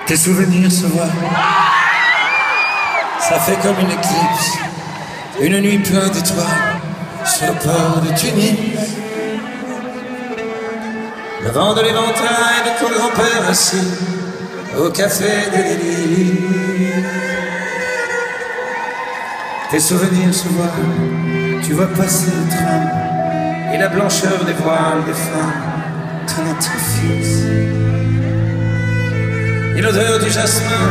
Tes souvenirs se voient. Ça fait comme une éclipse, une nuit pleine d'étoiles sur le port de Tunis. Le vent de l'éventail de ton grand-père assis au café des Délires. Tes souvenirs se voient, tu vois passer le train et la blancheur des voiles des femmes de notre fils. Et l'odeur du jasmin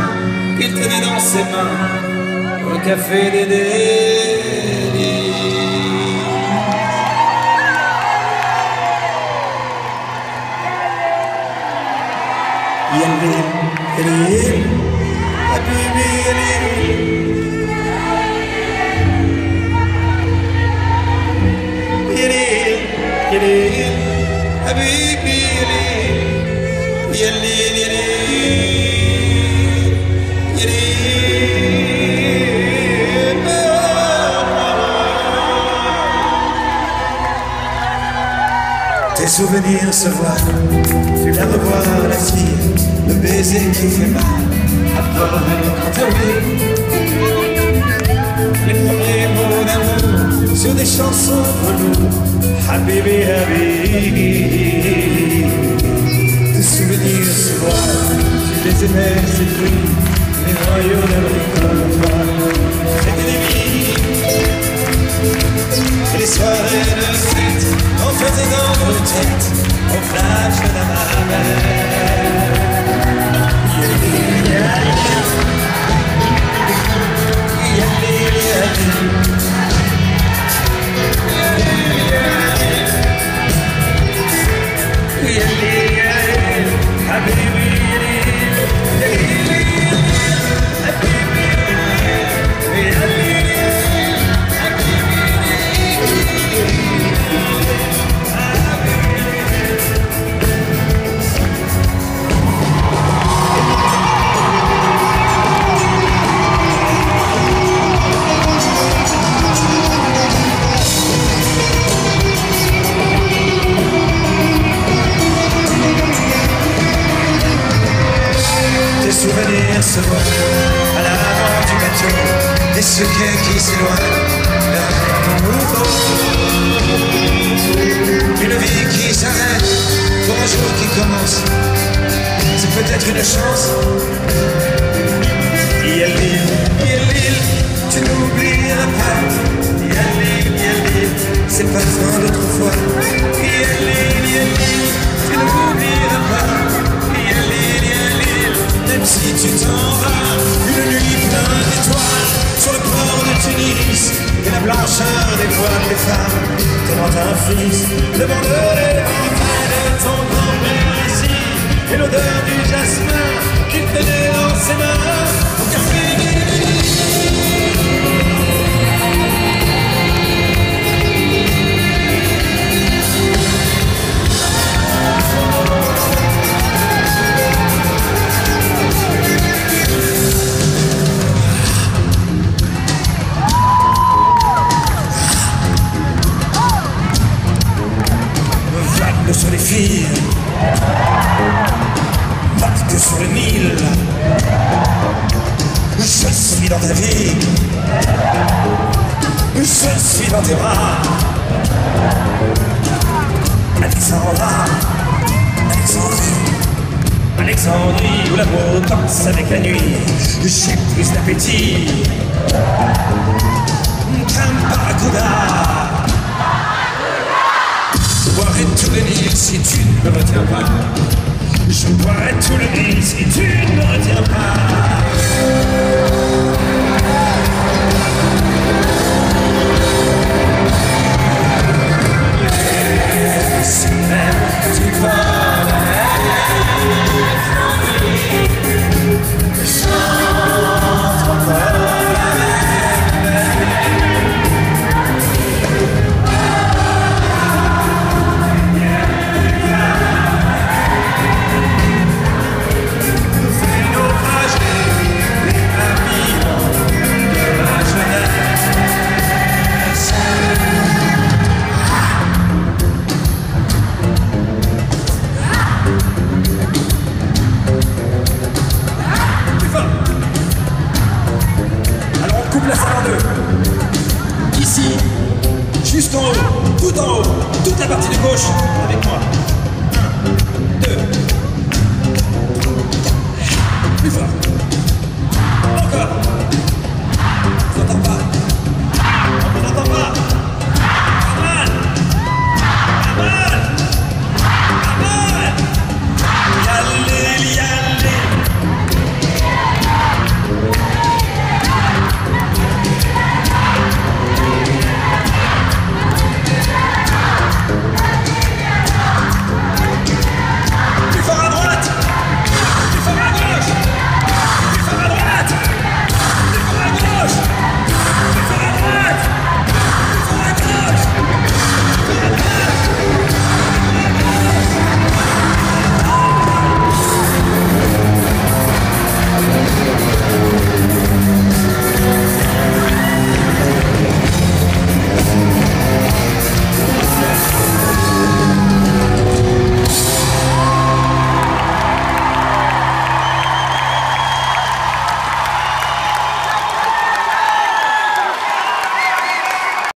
qu'il tenait dans ses mains au café des Délires. Yalil, habibi yalil, habibi yalil. Tes souvenirs se voient, tu la revois la fille, le baiser qui fait mal, à part quand elle rit. Les premiers mots d'amour sur des chansons pour nous, habibi, habibi. Tes souvenirs se voient, tu les aimais, ces fruits, les noyaux d'abricot, c'était des billes. Et les soirées de fête, on faisait dans nos têtes, au plage de la mer. Tes souvenirs se voient à l'avant du bateau, des secrets qui s'éloignent d'un nouveau. Une vie qui s'arrête pour un jour qui commence, c'est peut-être une chance. Yalil, tu n'oublieras pas. Yalil, c'est pas tant d'autrefois. Yalil, tu n'oublieras pas. Même si tu t'en vas, une nuit pleine d'étoiles sur le port de Tunis, et la blancheur des voiles des femmes tenant un fils, le vent de l'éventail de ton grand-père assis, et l'odeur du jasmin qu'il tenait dans ses mains au café des sur les filles, vague sur le Nil. Je suis dans ta vie, je suis dans tes bras. Alexandrie, où l'amour danse avec la nuit. J'ai plus d'appétit qu'un barracuda. Je boirai tout le Nil si tu ne me retiens pas. Je boirai tout le Nil si tu ne me retiens pas. Si même tu parles chante encore. en deux. Ici, jusqu'en haut, tout en haut, toute la partie de gauche, avec moi. 1, 2. Plus fort. Encore. Je n'entends pas.